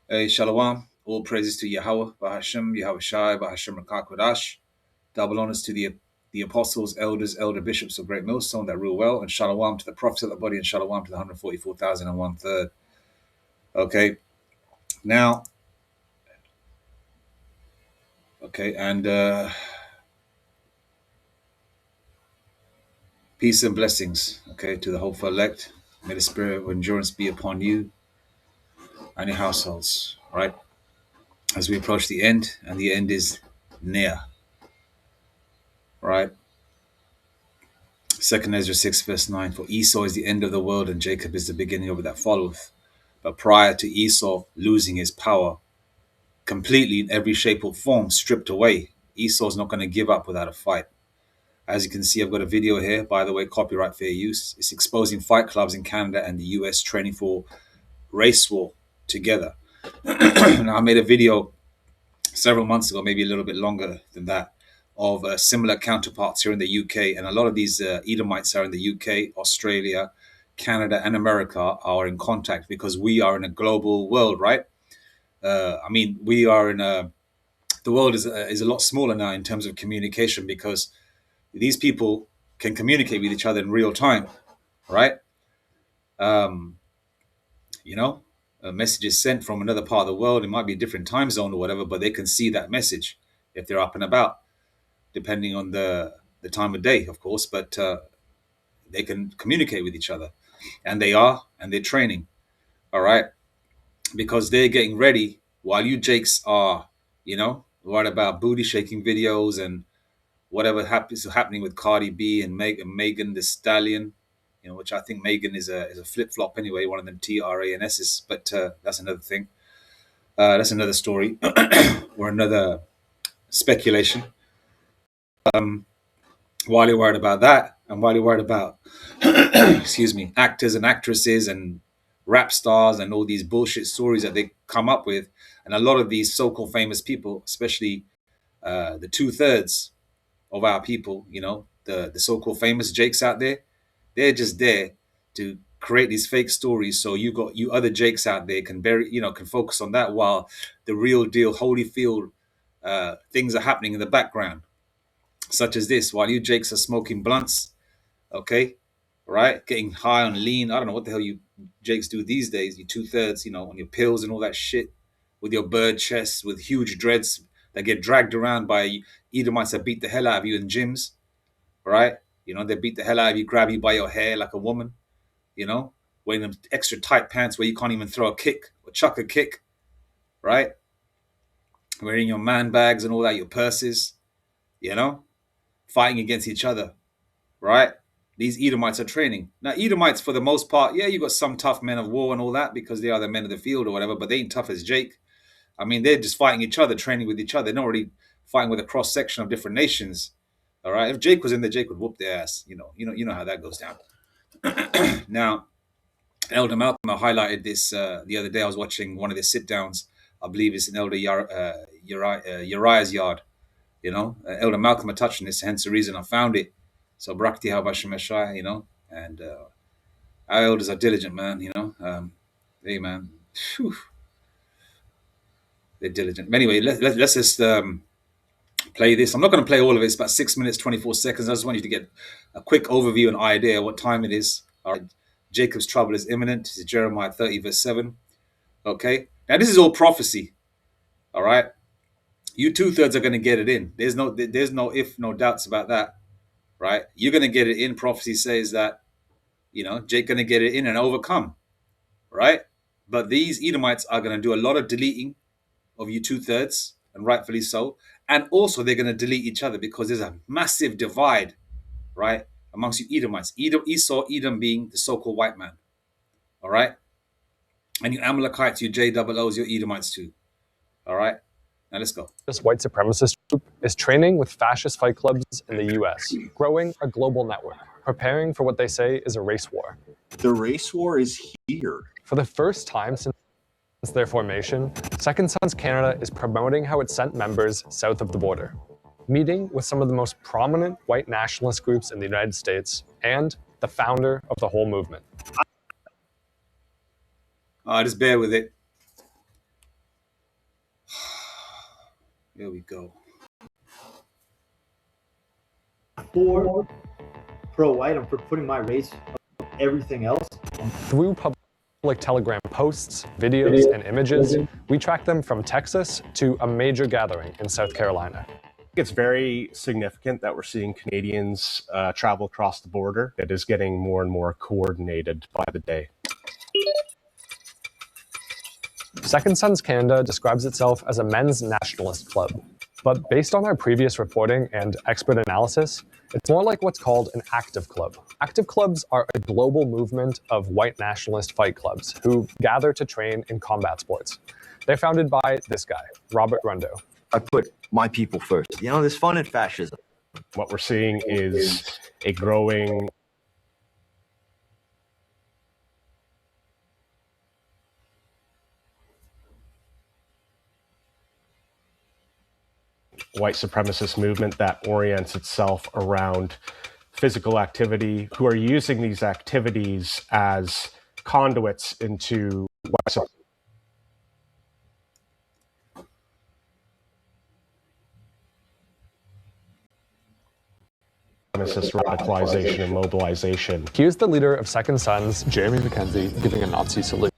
Hey, Shalom. All praises to Yahweh, Bahashem, Yahweh Shai, Bahashem Rakakwadash. Double honors to the apostles, elders, elder bishops of Great Millstone that rule well, and Shalom to the prophets of the body, and Shalom to the 144,001 third. Okay, now, and peace and blessings, to the hopeful elect. May the spirit of endurance be upon you and your households, right? As we approach the end, and the end is near, right? 2 Ezra 6 verse 9, for Esau is the end of the world, and Jacob is the beginning of it that followeth. But prior to Esau losing his power completely in every shape or form, stripped away, Esau's not going to give up without a fight. As you can see, I've got a video here, by the way, copyright fair use. It's exposing fight clubs in Canada and the US training for race war together. Now, I made a video several months ago, maybe a little bit longer than that, of similar counterparts here in the UK. And a lot of these Edomites are in the UK, Australia, Canada, and America are in contact because we are in a global world, right? We are in the world is a lot smaller now in terms of communication because these people can communicate with each other in real time, right? Um, a message is sent from another part of the world. It might be a different time zone or whatever, but they can see that message if they're up and about, depending on the time of day, of course. But they can communicate with each other, and they're training, all right, because they're getting ready while you Jakes are, worried about booty shaking videos and whatever is happening with Cardi B and Megan the Stallion, which I think Megan is a flip flop anyway, one of them TRANSs, but that's another thing. That's another story or another speculation. While you're worried about that, and while you're worried about, excuse me, actors and actresses and rap stars and all these bullshit stories that they come up with, and a lot of these so-called famous people, especially the 2/3 of our people, the so-called famous Jakes out there, they're just there to create these fake stories. So you other Jakes out there can focus on that while the real deal Holyfield things are happening in the background, such as this. While you Jakes are smoking blunts, okay, right, getting high on lean. I don't know what the hell you Jakes do these days. You 2/3, on your pills and all that shit, with your bird chests, with huge dreads that get dragged around by Edomites that beat the hell out of you in gyms, right? They beat the hell out of you, grab you by your hair like a woman, wearing them extra tight pants where you can't even throw a kick or chuck a kick, right? Wearing your man bags and all that, your purses, fighting against each other, right? These Edomites are training. Now, Edomites, for the most part, yeah, you got some tough men of war and all that because they are the men of the field or whatever, but they ain't tough as Jake. I mean, they're just fighting each other, training with each other. They're not really fighting with a cross section of different nations. All right. If Jake was in there, Jake would whoop their ass. You know how that goes down. Now, Elder Malcolm, I highlighted this the other day. I was watching one of the sit downs. I believe it's in Elder Uriah's yard. Elder Malcolm had touched on this, hence the reason I found it. So Brakti Habashimeshai, and our elders are diligent, man, hey, man, whew, they're diligent. But anyway, let's just play this. I'm not going to play all of it. It's about 6 minutes, 24 seconds. I just want you to get a quick overview and idea what time it is. All right. Jacob's trouble is imminent. This is Jeremiah 30, verse 7. Okay. Now, this is all prophecy. All right. You 2/3 are going to get it in. There's no if, no doubts about that. Right. You're going to get it in. Prophecy says that, Jake going to get it in and overcome. Right. But these Edomites are going to do a lot of deleting of you 2/3, and rightfully so. And also they're going to delete each other because there's a massive divide, right, amongst you Edomites. Esau, Edom being the so-called white man, all right? And you Amalekites, you JOOs, you're Edomites too, all right? Now let's go. This white supremacist group is training with fascist fight clubs in the US, growing a global network, preparing for what they say is a race war. The race war is here. For the first time since their formation, Second Sons Canada is promoting how it sent members south of the border, meeting with some of the most prominent white nationalist groups in the United States and the founder of the whole movement. Just bear with it. Here we go. For pro-white, I'm for putting my race above everything else. Through public Telegram posts, videos, and images, we track them from Texas to a major gathering in South Carolina. It's very significant that we're seeing Canadians travel across the border. It is getting more and more coordinated by the day. Second Sons Canada describes itself as a men's nationalist club, but based on our previous reporting and expert analysis, it's more like what's called an active club. Active clubs are a global movement of white nationalist fight clubs who gather to train in combat sports. They're founded by this guy, Robert Rundo. I put my people first. You know, there's fun in fascism. What we're seeing is a growing white supremacist movement that orients itself around physical activity, who are using these activities as conduits into white supremacist radicalization and mobilization. Here's the leader of Second Sons, Jeremy Mackenzie, giving a Nazi salute.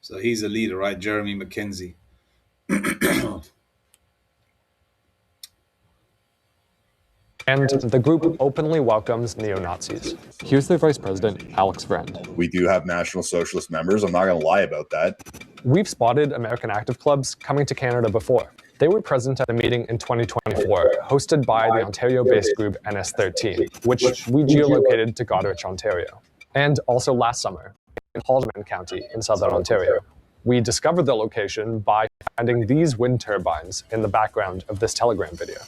So he's a leader, right? Jeremy Mackenzie. And the group openly welcomes neo-Nazis. Here's their vice president, Alex Friend. We do have National Socialist members. I'm not going to lie about that. We've spotted American active clubs coming to Canada before. They were present at a meeting in 2024, hosted by the Ontario-based group NS13, which we geolocated to Goderich, Ontario. And also last summer, in Haldimand County in southern Ontario. We discovered the location by finding these wind turbines in the background of this Telegram video.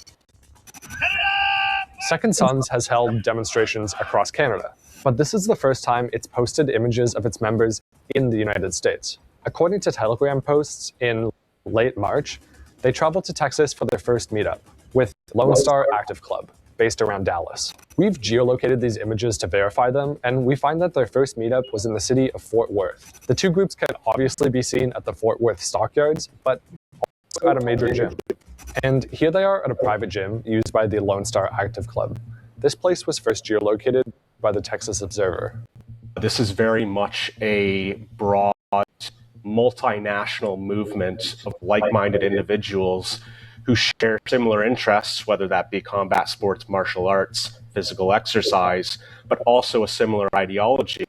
Second Sons has held demonstrations across Canada, but this is the first time it's posted images of its members in the United States. According to Telegram posts in late March, they traveled to Texas for their first meetup with Lone Star Active Club, based around Dallas. We've geolocated these images to verify them, and we find that their first meetup was in the city of Fort Worth. The two groups can obviously be seen at the Fort Worth stockyards, but also at a major gym. And here they are at a private gym used by the Lone Star Active Club. This place was first geolocated by the Texas Observer. This is very much a broad, multinational movement of like-minded individuals who share similar interests, whether that be combat sports, martial arts, physical exercise, but also a similar ideology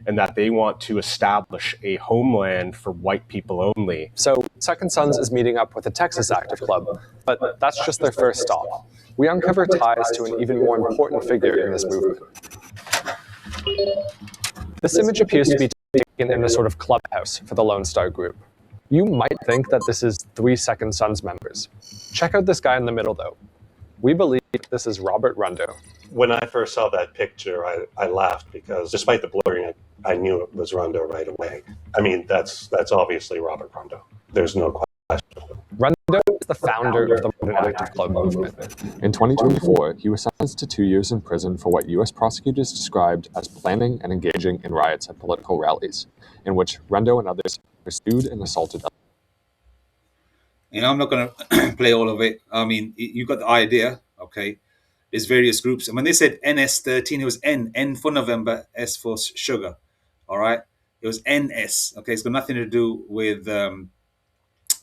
in that they want to establish a homeland for white people only. So Second Sons is meeting up with the Texas Active Club, but that's just their first stop. We uncover ties to an even more important figure in this movement. This image appears to be taken in a sort of clubhouse for the Lone Star group. You might think that this is 3 Second Sons members. Check out this guy in the middle, though. We believe this is Robert Rundo. When I first saw that picture, I laughed because despite the blurring, I knew it was Rundo right away. I mean, that's obviously Robert Rundo. There's no question. Rundo is the founder of the Modern Active Club movement. In 2024, he was sentenced to 2 years in prison for what U.S. prosecutors described as planning and engaging in riots at political rallies, in which Rundo and others pursued and assaulted. I'm not going to play all of it. I mean, you got the idea, okay? There's various groups. And when they said NS13, it was N for November, S for sugar, all right? It was NS, okay? It's got nothing to do with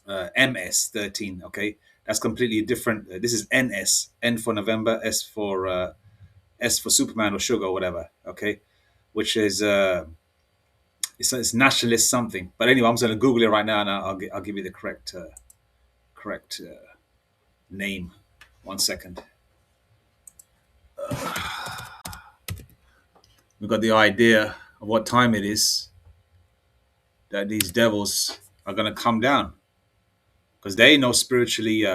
MS13, okay? That's completely different. This is NS, N for November, S for Superman or sugar or whatever, okay? Which is, it's nationalist something. But anyway, I'm just going to Google it right now and I'll give you the correct name. 1 second. We've got the idea of what time it is that these devils are going to come down, because they know spiritually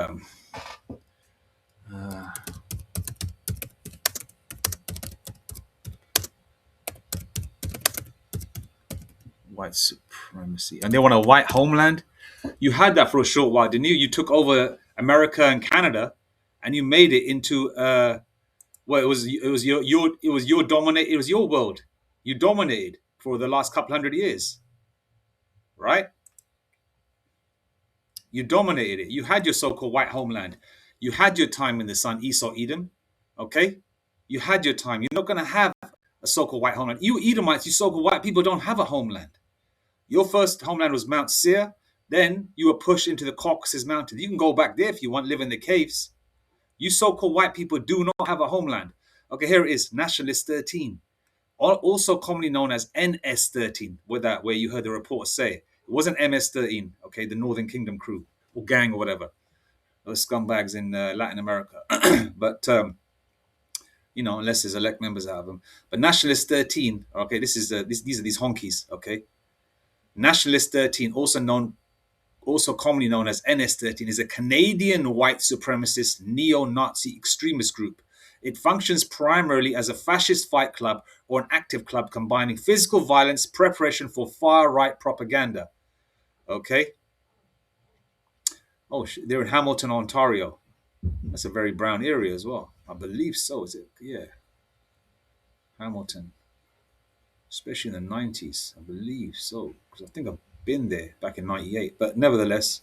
white supremacy, and they want a white homeland. You had that for a short while, didn't you? You took over America and Canada and you made it into Well, it was your world. You dominated for the last couple hundred years, right? You dominated it. You had your so-called white homeland. You had your time in the sun, Esau, Edom. Okay, you had your time. You're not going to have a so-called white homeland. You Edomites, you so-called white people, don't have a homeland. Your first homeland was Mount Seir. Then you were pushed into the Caucasus Mountains. You can go back there if you want, live in the caves. You so-called white people do not have a homeland. Okay, here it is, Nationalist 13, also commonly known as NS13, where you heard the reporter say it wasn't MS13. Okay, the Northern Kingdom crew or gang or whatever, those scumbags in Latin America. But unless there's elect members out of them. But Nationalist 13. Okay, these are these honkies. Okay, Nationalist 13, also commonly known as NS13, is a Canadian white supremacist neo-Nazi extremist group. It functions primarily as a fascist fight club or an active club combining physical violence, preparation for far-right propaganda. Okay? Oh, they're in Hamilton, Ontario. That's a very brown area as well. I believe so, is it? Yeah. Hamilton. Especially in the 90s. I believe so. Because I think I've been there back in 98. But nevertheless...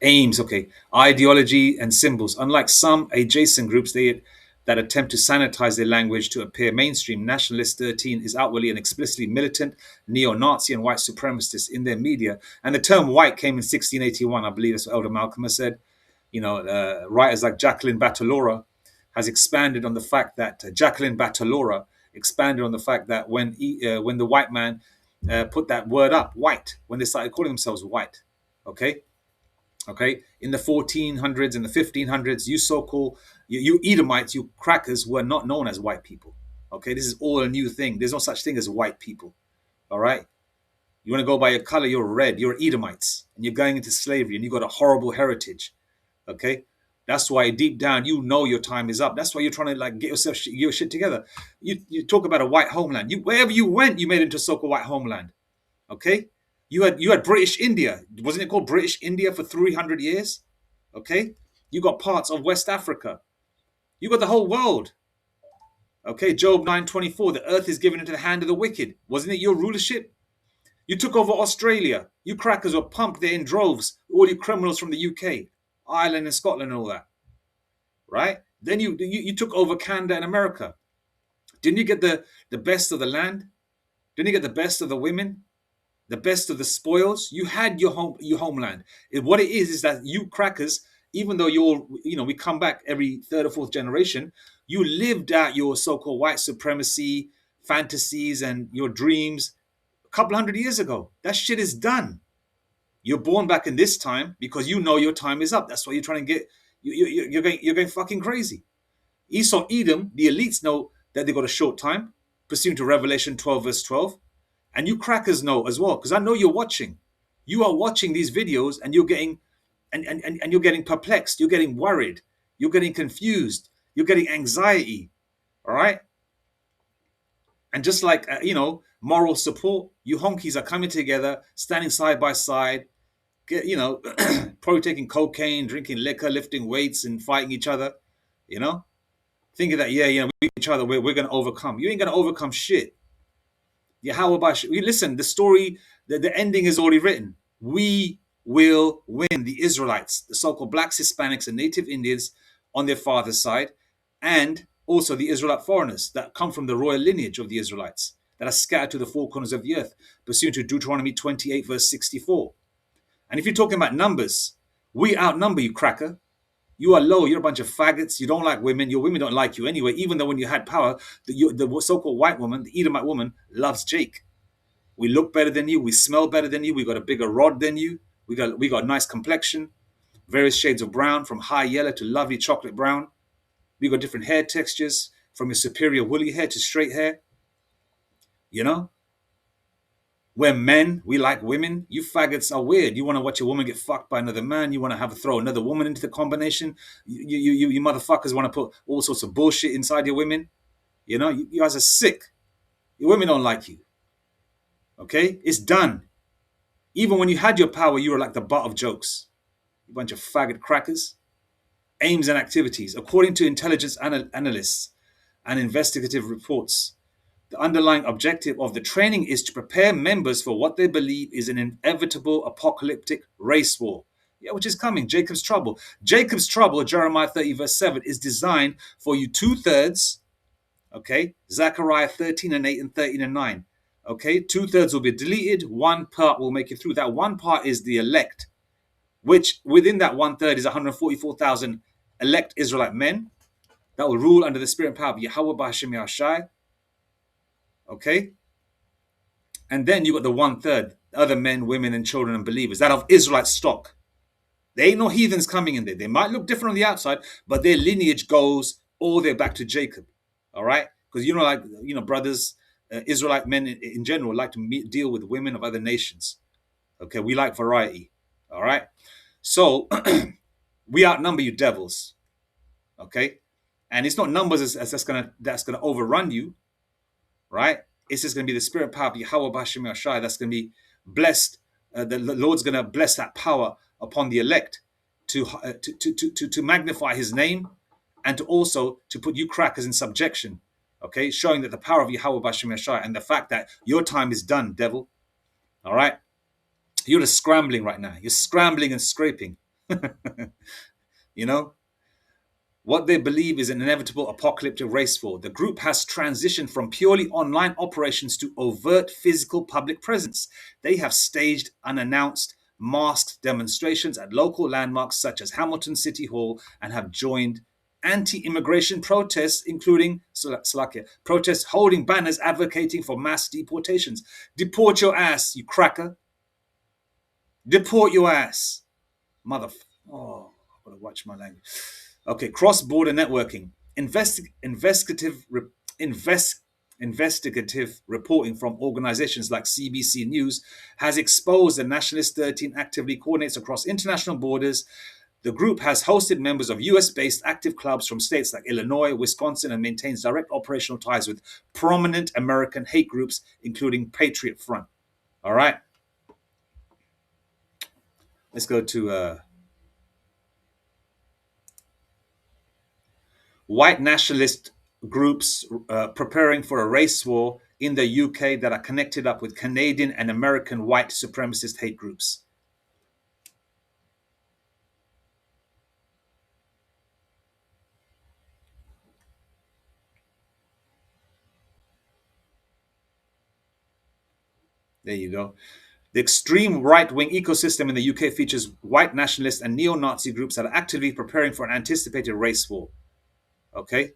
aims, okay, ideology and symbols. Unlike some adjacent groups that attempt to sanitize their language to appear mainstream, Nationalist 13 is outwardly and explicitly militant, neo-Nazi and white supremacist in their media. And the term white came in 1681, I believe that's what Elder Malcolm has said. Writers like Jacqueline Batalora has expanded on the fact that when the white man put that word up, white, when they started calling themselves white, okay, in the 1400s and the 1500s, you so-called, you Edomites, you crackers were not known as white people. Okay, this is all a new thing. There's no such thing as white people. All right, you want to go by your color, you're red, you're Edomites, and you're going into slavery, and you got a horrible heritage. Okay, that's why deep down you know your time is up. That's why you're trying to get your shit together. You talk about a white homeland. Wherever you went, you made it into so-called white homeland. Okay. You had British India. Wasn't it called British India for 300 years? Okay? You got parts of West Africa. You got the whole world. Okay, Job 9:24, the earth is given into the hand of the wicked. Wasn't it your rulership? You took over Australia. You crackers were pumped there in droves. All you criminals from the UK, Ireland and Scotland and all that. Right? Then you took over Canada and America. Didn't you get the best of the land? Didn't you get the best of the women? The best of the spoils? You had your homeland. What it is that you crackers, even though we come back every third or fourth generation, you lived out your so-called white supremacy fantasies and your dreams a couple hundred years ago. That shit is done. You're born back in this time because you know your time is up. That's why you're trying to get. You're going fucking crazy. Esau, Edom, the elites know that they got a short time, pursuant to Revelation 12 verse 12. And you crackers know as well, because I know you're watching. You are watching these videos and you're getting and you're getting perplexed, you're getting worried, you're getting confused, you're getting anxiety. All right. And just like moral support, you honkies are coming together, standing side by side, probably taking cocaine, drinking liquor, lifting weights, and fighting each other, thinking that we beat each other, we're gonna overcome. You ain't gonna overcome shit. Listen, the story, the ending is already written. We will win. The Israelites, the so-called blacks, Hispanics, and Native Indians on their father's side, and also the Israelite foreigners that come from the royal lineage of the Israelites that are scattered to the four corners of the earth, pursuant to Deuteronomy 28, verse 64. And if you're talking about numbers, we outnumber you, cracker. You are low. You're a bunch of faggots. You don't like women. Your women don't like you anyway, even though when you had power, the so-called white woman, the Edomite woman, loves Jake. We look better than you. We smell better than you. We got a bigger rod than you. We got a nice complexion, various shades of brown, from high yellow to lovely chocolate brown. We got different hair textures, from your superior woolly hair to straight hair. We're men. We like women. You faggots are weird. You want to watch a woman get fucked by another man. You want to throw another woman into the combination. You motherfuckers want to put all sorts of bullshit inside your women. You guys are sick. Your women don't like you. Okay? It's done. Even when you had your power, you were like the butt of jokes. You bunch of faggot crackers. aims and activities. According to intelligence analysts and investigative reports, the underlying objective of the training is to prepare members for what they believe is an inevitable apocalyptic race war. Yeah, which is coming. Jacob's trouble. Jacob's trouble, Jeremiah 30, verse 7, is designed for you 2/3. Okay, Zechariah 13 and 8 and 13 and 9. Okay, 2/3 will be deleted, one part will make it through. That one part is the elect, which within that 1/3 is 144,000 elect Israelite men that will rule under the spirit and power of Yahweh B'Hashem Yahshai. Okay, and then you got the 1/3, other men, women, and children and believers, that of Israelite stock. There ain't no heathens coming in there. They might look different on the outside, but their lineage goes all the way back to Jacob. All right, because brothers, Israelite men in general like to deal with women of other nations. Okay, we like variety. All right, so we outnumber you devils. Okay, and it's not numbers that's gonna overrun you, right? It's just gonna be the spirit power of Yahweh B'Hashem Yahshai that's gonna be blessed. The Lord's gonna bless that power upon the elect to magnify His name, and to also to put you crackers in subjection. Okay, showing that the power of Yahweh B'Hashem Yahshai and the fact that your time is done, devil. All right, you're just scrambling right now. You're scrambling and scraping. You know. What they believe is an inevitable apocalyptic race war. The group has transitioned from purely online operations to overt physical public presence. They have staged unannounced, masked demonstrations at local landmarks such as Hamilton City Hall and have joined anti-immigration protests, including Slovakia, protests holding banners advocating for mass deportations. Deport your ass, you cracker. Deport your ass. Oh, I've got to watch my language. Okay, cross-border networking. Investigative reporting from organizations like CBC News has exposed the Nationalist 13 actively coordinates across international borders. The group has hosted members of US-based active clubs from states like Illinois, Wisconsin, and maintains direct operational ties with prominent American hate groups, including Patriot Front. All right. Let's go to white nationalist groups preparing for a race war in the UK that are connected up with Canadian and American white supremacist hate groups. There you go. The extreme right-wing ecosystem in the UK features white nationalist and neo-Nazi groups that are actively preparing for an anticipated race war. Okay?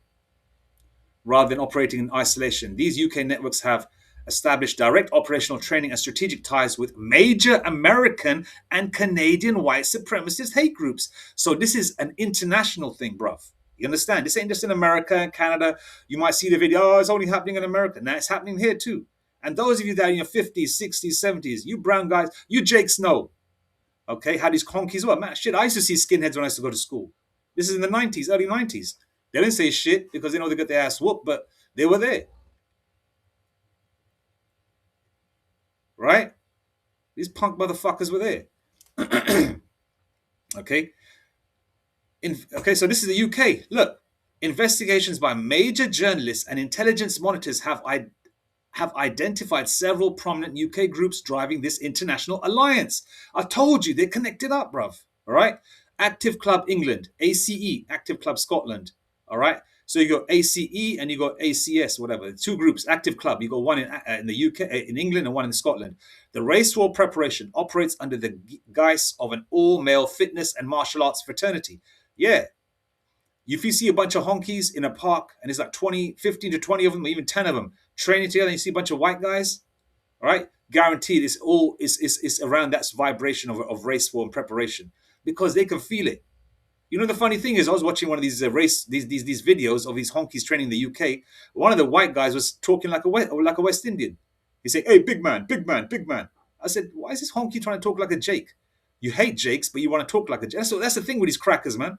Rather than operating in isolation. These UK networks have established direct operational training and strategic ties with major American and Canadian white supremacist hate groups. So this is an international thing, bruv. You understand? This ain't just in America and Canada. You might see the video, oh, it's only happening in America. Now it's happening here too. And those of you that are in your 50s, 60s, 70s, you brown guys, you Jakes know. Okay, how these conkies were. Man, shit, I used to see skinheads when I used to go to school. This is in the 90s, early 90s. They didn't say shit because they know they got their ass whooped, but they were there. Right? These punk motherfuckers were there. Okay. Okay, so this is the UK. Look, investigations by major journalists and intelligence monitors have identified several prominent UK groups driving this international alliance. I told you, they're connected up, bruv. All right? Active Club England, ACE, Active Club Scotland. All right? So you got ACE and you got ACS, whatever. Two groups, Active Club. You got one in the UK, in England, and one in Scotland. The race war preparation operates under the guise of an all-male fitness and martial arts fraternity. Yeah. If you see a bunch of honkies in a park and there's like 15 to 20 of them, or even 10 of them training together, and you see a bunch of white guys, all right, guaranteed it's all is around that vibration of race war and preparation, because they can feel it. You know, the funny thing is, I was watching one of these these videos of these honkies training in the UK. One of the white guys was talking like a West Indian. He said, "Hey, big man, big man, big man." I said, "Why is this honky trying to talk like a Jake? You hate Jakes, but you want to talk like a Jake." So that's the thing with these crackers, man.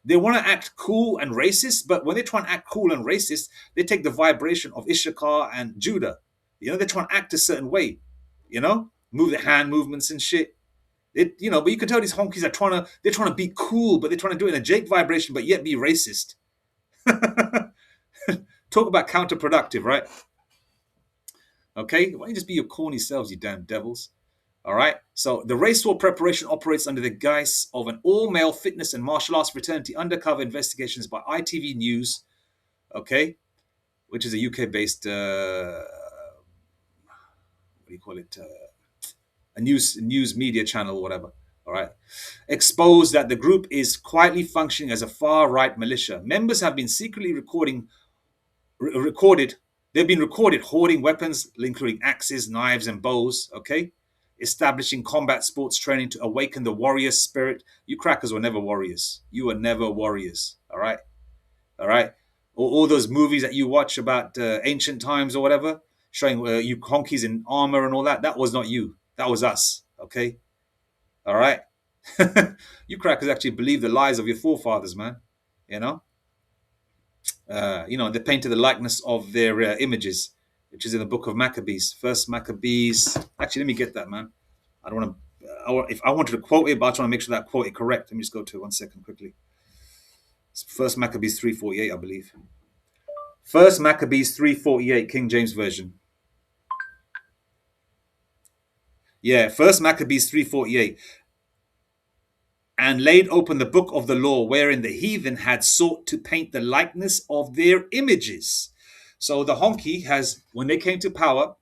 They want to act cool and racist, but when they try and act cool and racist, they take the vibration of Issachar and Judah. You know, they try and act a certain way. You know, move the hand movements and shit. But you can tell these honkies are they're trying to be cool, but they're trying to do it in a Jake vibration, but yet be racist. Talk about counterproductive, right? Okay, why don't you just be your corny selves, you damn devils? All right. So the race war preparation operates under the guise of an all-male fitness and martial arts fraternity undercover investigations by ITV News, okay, which is a UK-based, what do you call it, a news media channel or whatever. All right. Exposed that the group is quietly functioning as a far-right militia. Members have been secretly recorded. They've been recorded hoarding weapons, including axes, knives, and bows. Okay, establishing combat sports training to awaken the warrior spirit. You crackers were never warriors. You were never warriors. All right, all right. All those movies that you watch about ancient times or whatever, showing you honkies in armor and all that. That was not you. That was us. Okay, all right. You crackers actually believe the lies of your forefathers, man. You know. They painted the likeness of their images, which is in the book of Maccabees. First Maccabees. Actually, let me get that, man. I don't want to. If I wanted to quote it, but I just want to make sure that I quote it correct. Let me just go to it 1 second quickly. It's First Maccabees 3:48, I believe. First Maccabees 3:48, King James Version. Yeah, First Maccabees 3:48. And laid open the book of the law, wherein the heathen had sought to paint the likeness of their images. So the honky has, when they came to power,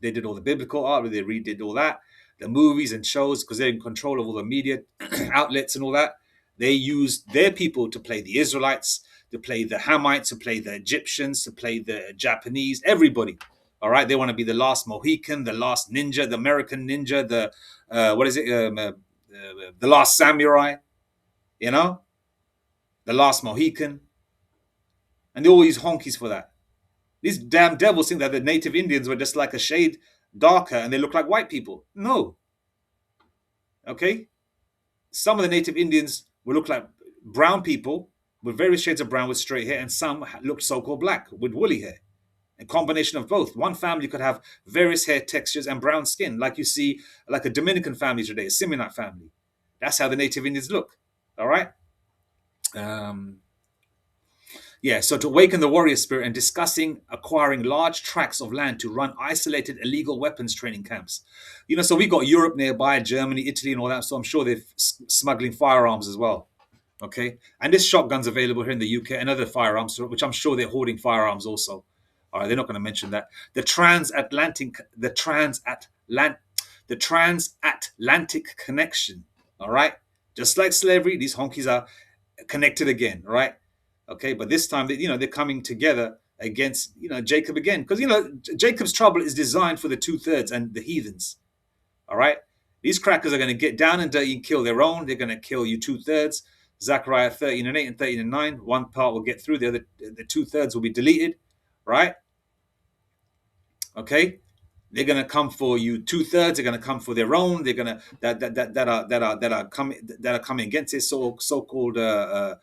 they did all the biblical art, they redid all that, the movies and shows, because they're in control of all the media outlets and all that. They used their people to play the Israelites, to play the Hamites, to play the Egyptians, to play the Japanese, everybody. All right, they want to be the last Mohican, the last ninja, the American ninja, the the last samurai, the last Mohican, and they all use honkies for that. These damn devils think that the native Indians were just like a shade darker and they look like white people. No. Okay? Some of the native Indians will look like brown people with various shades of brown with straight hair, and some looked so-called black with woolly hair. A combination of both. One family could have various hair textures and brown skin, like you see like a Dominican family today, a Seminite family. That's how the native Indians look. All right? So to awaken the warrior spirit and discussing acquiring large tracts of land to run isolated illegal weapons training camps. So we got Europe nearby, Germany, Italy, and all that. So I'm sure they're smuggling firearms as well. Okay, and there's shotguns available here in the UK and other firearms, which I'm sure they're hoarding firearms also. All right, they're not going to mention that. The transatlantic connection. All right, just like slavery, these honkies are connected again. Right. Okay, but this time they're coming together against Jacob again, because Jacob's trouble is designed for the 2/3 and the heathens. All right, these crackers are going to get down and dirty and kill their own. They're going to kill you 2/3. Zechariah 13:8 and 13:9. One part will get through. The 2/3 will be deleted. Right? Okay, they're going to come for you 2/3. They're going to come for their own. They're going to that are coming against this so-called their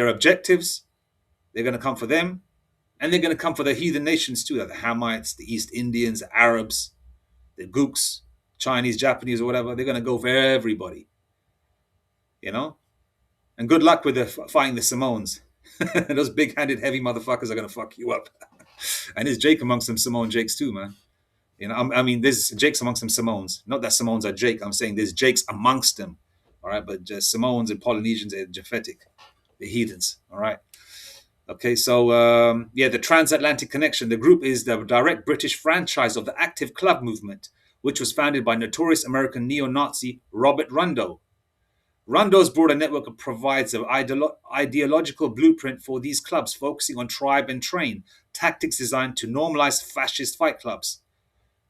objectives. They're going to come for them, and they're going to come for the heathen nations too, the Hamites, the East Indians, the Arabs, the Gooks, Chinese, Japanese, or whatever. They're going to go for everybody, and good luck with fighting the Samoans. Those big-handed, heavy motherfuckers are going to fuck you up. And there's Jake amongst them Samoan Jakes too, man. There's Jakes amongst them Samoans. Not that Samoans are Jake. I'm saying there's Jakes amongst them. All right, but just Samoans and Polynesians are Japhetic, the heathens. All right. Okay, so the transatlantic connection. The group is the direct British franchise of the active club movement, which was founded by notorious American neo-Nazi Robert Rundo. Rundo's broader network provides an ideological blueprint for these clubs, focusing on tribe and train, tactics designed to normalize fascist fight clubs.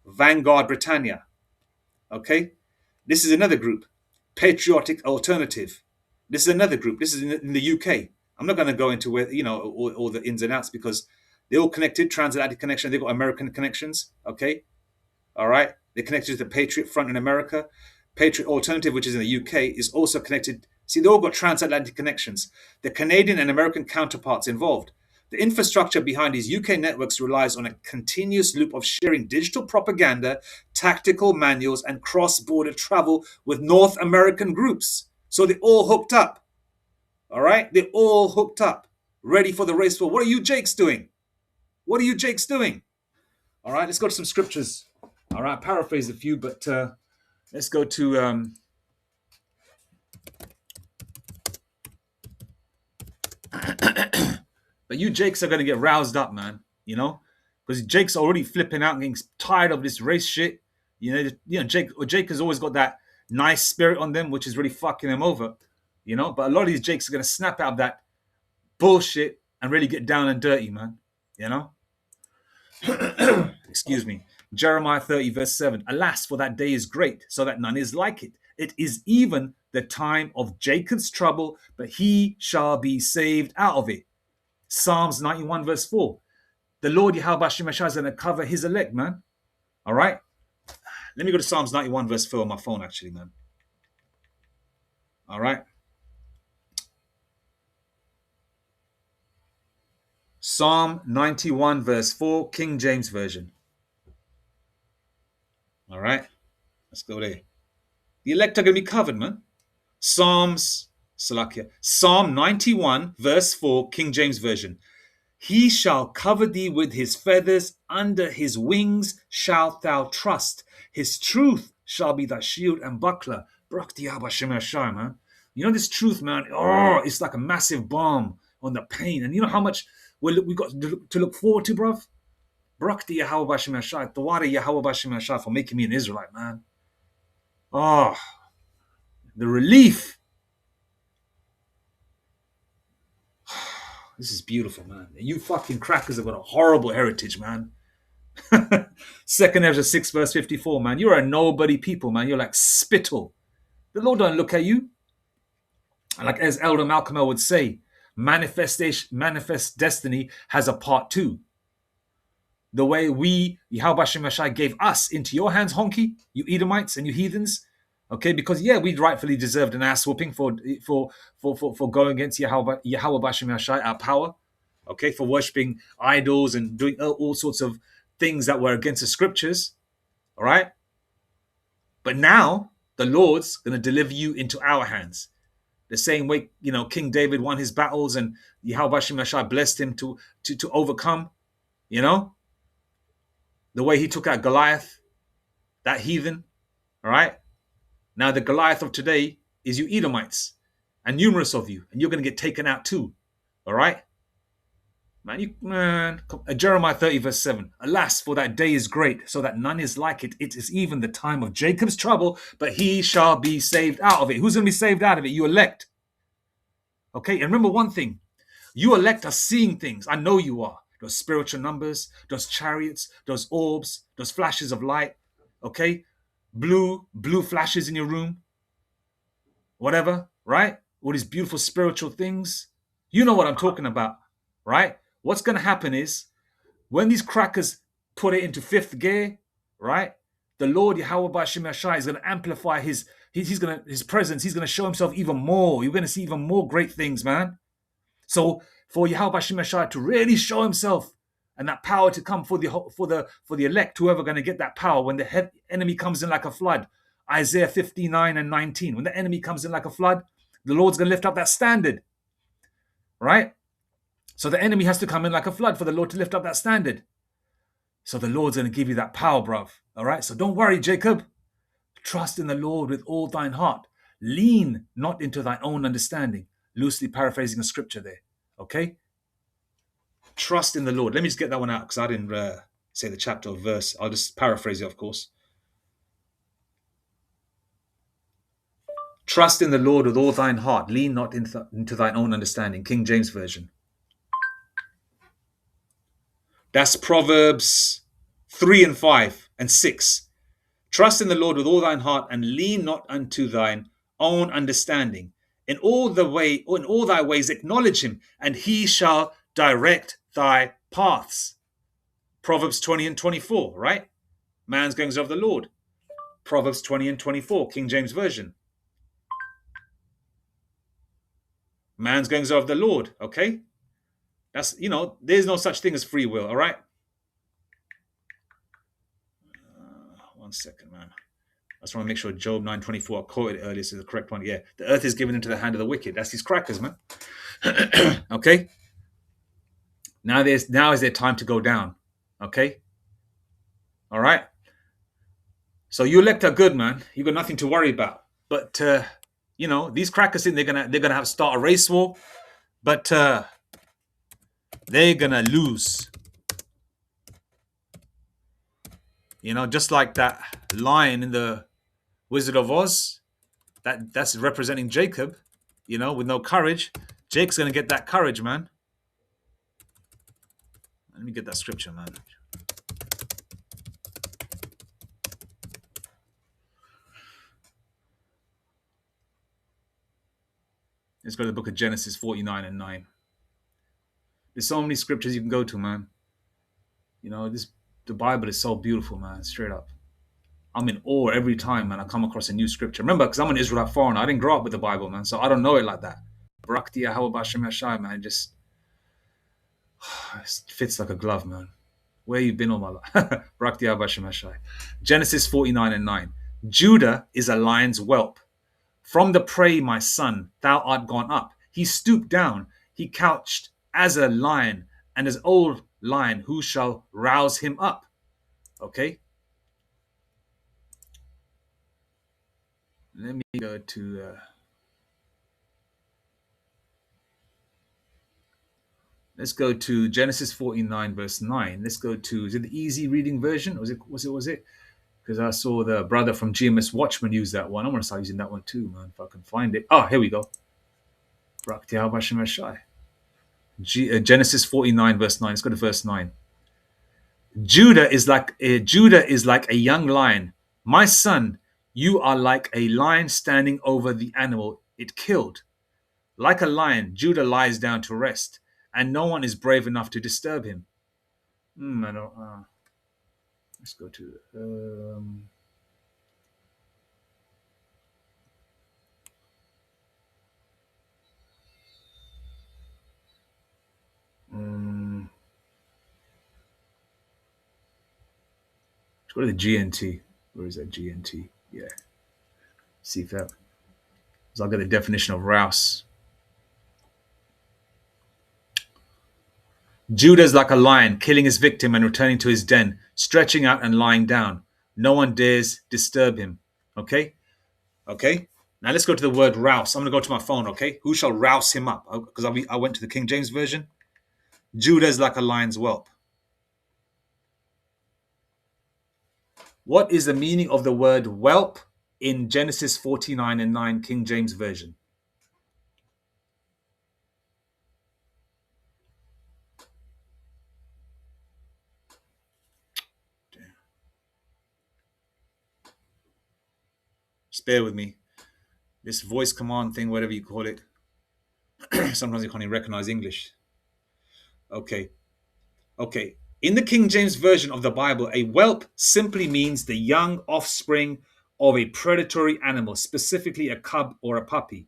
Vanguard Britannia. Okay, this is another group. Patriotic Alternative. This is another group. This is in the UK. I'm not going to go into all the ins and outs, because they're all connected. Transatlantic connection. They've got American connections. Okay, all right. They're connected to the Patriot Front in America. Patriot Alternative, which is in the UK, is also connected. See, they all got transatlantic connections. The Canadian and American counterparts involved. The infrastructure behind these UK networks relies on a continuous loop of sharing digital propaganda, tactical manuals, and cross-border travel with North American groups. So they're all hooked up. All right? They're all hooked up, ready for the race war. What are you Jakes doing? What are you Jakes doing? All right, let's go to some scriptures. All right, paraphrase a few, but let's go to... But you Jakes are going to get roused up, man, you know? Because Jake's already flipping out and getting tired of this race shit. You know, Jake has always got that nice spirit on them, which is really fucking them over, you know? But a lot of these Jakes are going to snap out of that bullshit and really get down and dirty, man, you know? Excuse me. Jeremiah 30, verse 7. Alas, for that day is great, so that none is like it. It is even the time of Jacob's trouble, but he shall be saved out of it. Psalms 91, verse 4. The Lord Yahweh Shemashah is going to cover his elect, man. All right? Let me go to Psalms 91, verse 4 on my phone, actually, man. All right? Psalm 91, verse 4, King James Version. All right? Let's go there. The elect are going to be covered, man. Psalm 91, verse 4, King James Version. He shall cover thee with his feathers, under his wings shalt thou trust. His truth shall be thy shield and buckler. Man. You know this truth, man, it's like a massive balm on the pain. And you know how much we got to look forward to, bruv? Brakti Yahweh Bashim Tawari Yahweh Bashim for making me an Israelite, man. The relief. This is beautiful, man. You fucking crackers have got a horrible heritage, man. 2nd Ezra 6, verse 54, man. You're a nobody people, man. You're like spittle. The Lord don't look at you. Like as Elder Malcolm L would say, manifest destiny has a part 2. The way we, Yahweh Shemashai, gave us into your hands, honky, you Edomites and you heathens. Okay, because we rightfully deserved an ass whooping for going against Yahweh Shemashai, our power. Okay, for worshipping idols and doing all sorts of things that were against the scriptures. All right, but now the Lord's going to deliver you into our hands. The same way, you know, King David won his battles and Yahweh Shemashai blessed him to overcome. You know, the way he took out Goliath, that heathen. All right. Now the Goliath of today is you Edomites, and numerous of you, and you're going to get taken out too. All right. Jeremiah 30, verse 7. Alas, for that day is great, so that none is like it. It is even the time of Jacob's trouble, but he shall be saved out of it. Who's going to be saved out of it? You elect. Okay, and remember one thing. You elect are seeing things. I know you are. Those spiritual numbers, those chariots, those orbs, those flashes of light. Okay? Blue flashes in your room. Whatever, right? All these beautiful spiritual things. You know what I'm talking about, right? What's going to happen is when these crackers put it into 5th gear, right? The Lord Yahweh Bashim is going to amplify his presence. He's going to show himself even more. You're going to see even more great things, man. So for Yahweh Bashim to really show himself and that power to come for the elect, whoever going to get that power when the enemy comes in like a flood. Isaiah 59 and 19. When the enemy comes in like a flood, the Lord's going to lift up that standard, right? So the enemy has to come in like a flood for the Lord to lift up that standard. So the Lord's going to give you that power, bruv. All right? So don't worry, Jacob. Trust in the Lord with all thine heart. Lean not into thine own understanding. Loosely paraphrasing a scripture there. Okay? Trust in the Lord. Let me just get that one out because I didn't say the chapter or verse. I'll just paraphrase it, of course. Trust in the Lord with all thine heart. Lean not into thine own understanding. King James Version. That's Proverbs 3 and 5 and 6. Trust in the Lord with all thine heart and lean not unto thine own understanding. In all thy ways acknowledge him, and he shall direct thy paths. Proverbs 20 and 24, right? Man's goings of the Lord. Proverbs 20 and 24, King James Version. Man's goings of the Lord, okay? That's, there's no such thing as free will, all right? 1 second, man. I just want to make sure Job 9:24, I quoted earlier, is the correct one. Yeah, the earth is given into the hand of the wicked. That's these crackers, man. Okay? Now is their time to go down. Okay? All right? So you elect are good, man. You got nothing to worry about. But these crackers think they're gonna have start a race war, but they're gonna lose. Just like that lion in the Wizard of Oz, that's representing Jacob, with no courage. Jake's gonna get that courage, man. Let me get that scripture, man. Let's go to the book of Genesis 49 and 9. There's so many scriptures you can go to, man. The Bible is so beautiful, man, straight up. I'm in awe every time, man, I come across a new scripture. Remember, because I'm an Israelite foreigner, I didn't grow up with the Bible, man, so I don't know it like that. Man, it just it fits like a glove, man. Where you been all my life? Genesis 49 and 9. Judah is a lion's whelp. From the prey, my son, thou art gone up. He stooped down. He couched as a lion, and as old lion, who shall rouse him up? Okay. Let me go to... let's go to Genesis 49, verse 9. Let's go to... Is it the easy reading version? Or was it? Because I saw the brother from GMS Watchman use that one. I want to start using that one too, man, if I can find it. Oh, here we go. Genesis 49, verse 9. Let's go to verse 9. Judah is like a young lion. My son, you are like a lion standing over the animal it killed. Like a lion, Judah lies down to rest, and no one is brave enough to disturb him. I don't. Let's go to. Let's go to the GNT. Where is that GNT? Yeah. See if that. So I'll get the definition of rouse. Judah is like a lion, killing his victim and returning to his den, stretching out and lying down. No one dares disturb him. Okay? Okay? Now let's go to the word rouse. I'm going to go to my phone, okay? Who shall rouse him up? Because I went to the King James Version. Judah is like a lion's whelp. What is the meaning of the word whelp in Genesis 49 and 9 King James Version? Just bear with me. This voice command thing, whatever you call it, sometimes you can't even recognize English. Okay. In the King James Version of the Bible, a whelp simply means the young offspring of a predatory animal, specifically a cub or a puppy.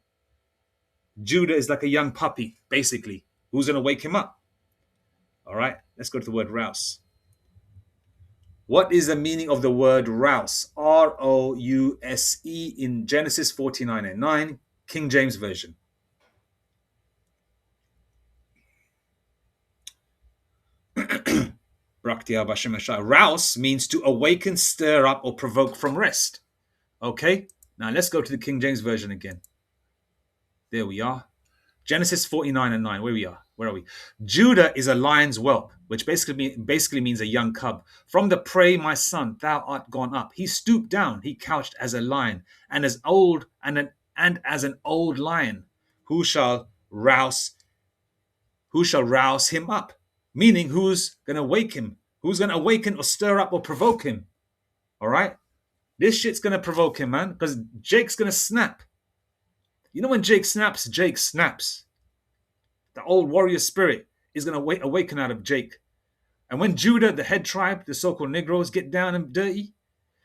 Judah is like a young puppy, basically. Who's going to wake him up? All right, let's go to the word rouse. What is the meaning of the word rouse? Rouse in Genesis 49 and 9, King James Version. Rouse means to awaken, stir up, or provoke from rest. Okay, now let's go to the King James Version again. There we are. Genesis 49 and 9. Where are we? Judah is a lion's whelp, which basically means a young cub. From the prey, my son, thou art gone up. He stooped down. He couched as a lion, and as an old lion. Who shall rouse him up? Meaning, who's going to wake him? Who's going to awaken or stir up or provoke him? All right? This shit's going to provoke him, man, because Jake's going to snap. You know when Jake snaps? Jake snaps. The old warrior spirit is going to awaken out of Jake. And when Judah, the head tribe, the so-called Negroes, get down and dirty,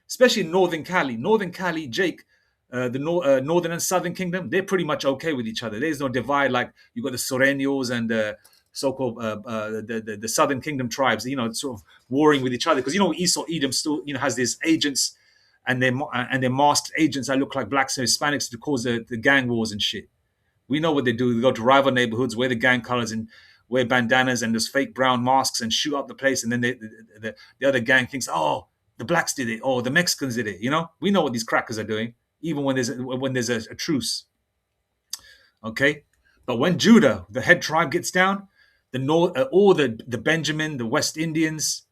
especially in Northern Cali, Jake, the Northern and Southern Kingdom, they're pretty much okay with each other. There's no divide like you got the Sureños and so-called the Southern Kingdom tribes, sort of warring with each other, because Esau, Edom still has these agents, and they're masked agents that look like blacks and Hispanics to cause the gang wars and shit. We know what they do. They go to rival neighborhoods, wear the gang colors and wear bandanas and those fake brown masks and shoot up the place, and then the other gang thinks, oh, the blacks did it, or the Mexicans did it. We know what these crackers are doing, even when there's a truce. Okay, but when Judah, the head tribe, gets down, the North, all the Benjamin, the West Indians,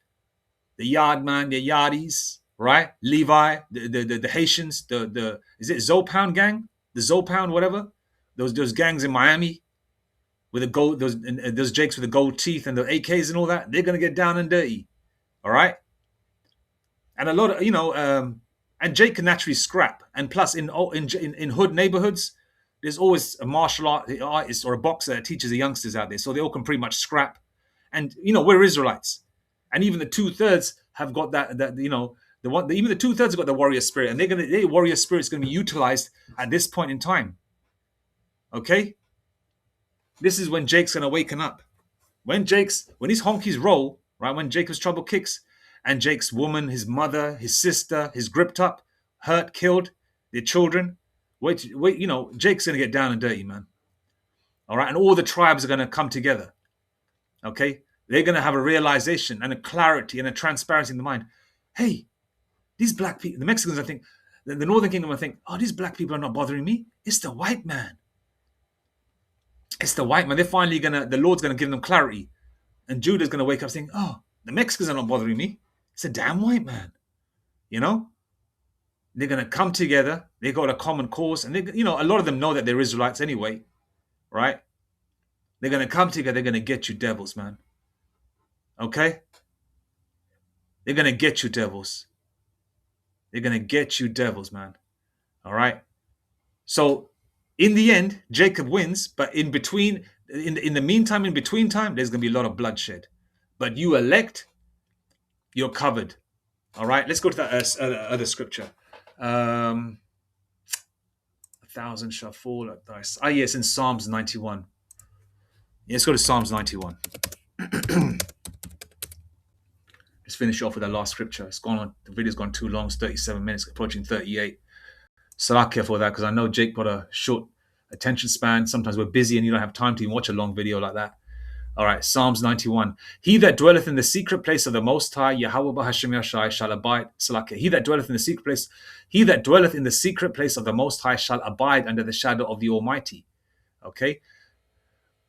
the Yardman, the Yardis, right? Levi, the Haitians, the is it Zopound gang, the Zopound whatever, those gangs in Miami with the gold, those Jakes with the gold teeth and the AKs and all that, they're gonna get down and dirty, all right? And a lot of and Jake can naturally scrap, and plus in hood neighborhoods, there's always a martial artist or a boxer that teaches the youngsters out there, so they all can pretty much scrap. And we're Israelites, and even the 2/3 have got that even the 2/3 have got the warrior spirit, and their warrior spirit is going to be utilized at this point in time. Okay, this is when Jake's going to waken up. When these honkies roll, right? When Jacob's trouble kicks, and Jake's woman, his mother, his sister, is gripped up, hurt, killed, their children. Wait, Jake's going to get down and dirty, man. All right, and all the tribes are going to come together. Okay, they're going to have a realization and a clarity and a transparency in the mind. Hey, these black people, the Mexicans, I think, the Northern Kingdom, I think, oh, these black people are not bothering me. It's the white man. It's the white man. They're finally the Lord's going to give them clarity. And Judah's going to wake up saying, oh, the Mexicans are not bothering me. It's a damn white man. They're going to come together. They got a common cause. And, a lot of them know that they're Israelites anyway, right? They're going to come together. They're going to get you devils, man. Okay? They're going to get you devils. They're going to get you devils, man. All right? So, in the end, Jacob wins. But in between, in the meantime, in between time, there's going to be a lot of bloodshed. But you elect, you're covered. All right? Let's go to that other scripture. 1,000 shall fall at thy side. Yes, in Psalms 91. Yeah, let's go to Psalms 91. Let's finish off with that last scripture. It's gone on. The video's gone too long. It's 37 minutes, approaching 38. Salakia for that, because I know Jake got a short attention span. Sometimes we're busy and you don't have time to even watch a long video like that. All right, Psalms 91. He that dwelleth in the secret place of the Most High, Yahweh B'Hashem Yashai, shall abide. Salakia. He that dwelleth in the secret place of the Most High shall abide under the shadow of the Almighty. Okay.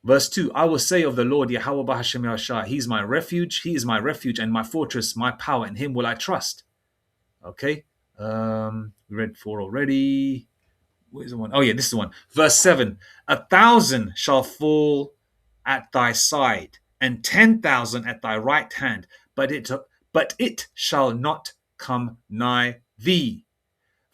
Verse 2, I will say of the Lord, Yahweh B'Hashem Yashai, He is my refuge and my fortress, my power, in Him will I trust. Okay, we read 4 already. Where's the one? Oh yeah, this is the one. Verse 7, 1,000 shall fall at thy side, and 10,000 at thy right hand, but it shall not come nigh thee.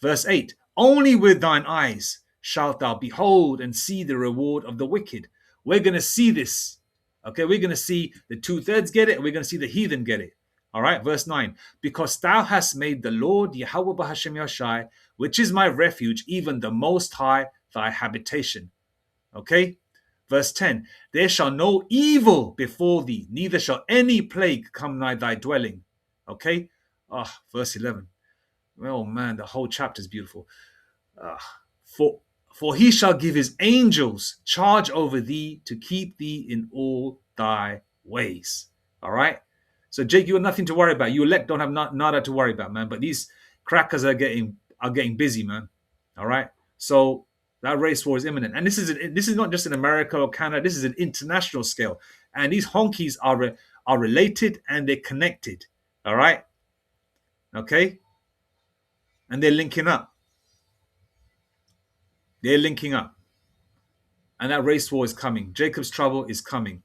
Verse 8, only with thine eyes shalt thou behold and see the reward of the wicked. We're going to see this. Okay, we're going to see the 2/3 get it, and we're going to see the heathen get it. All right, verse 9. Because thou hast made the Lord, Yahweh B'Hashem Yashai, which is my refuge, even the Most High, thy habitation. Okay, verse 10. There shall no evil befall thee, neither shall any plague come nigh thy dwelling. Okay, verse 11. Oh man, the whole chapter is beautiful. For he shall give his angels charge over thee to keep thee in all thy ways. All right. So Jake, you have nothing to worry about. You elect don't have nada to worry about, man. But these crackers are getting busy, man. All right. So that race war is imminent, and this is not just in America or Canada. This is an international scale, and these honkies are related and they're connected. All right. Okay. And they're linking up. They're linking up. And that race war is coming. Jacob's trouble is coming.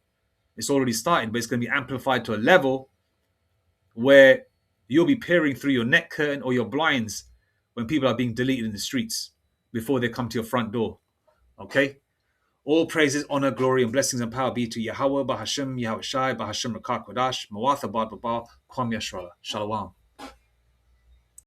It's already started, but it's going to be amplified to a level where you'll be peering through your net curtain or your blinds when people are being deleted in the streets before they come to your front door. Okay? All praises, honor, glory, and blessings and power be to Yahweh, B'Hashem, Yahweh Shai, B'Hashem Rakak Kodash, Mawatha Bad Babal, Kwam Yashrala. Shalom.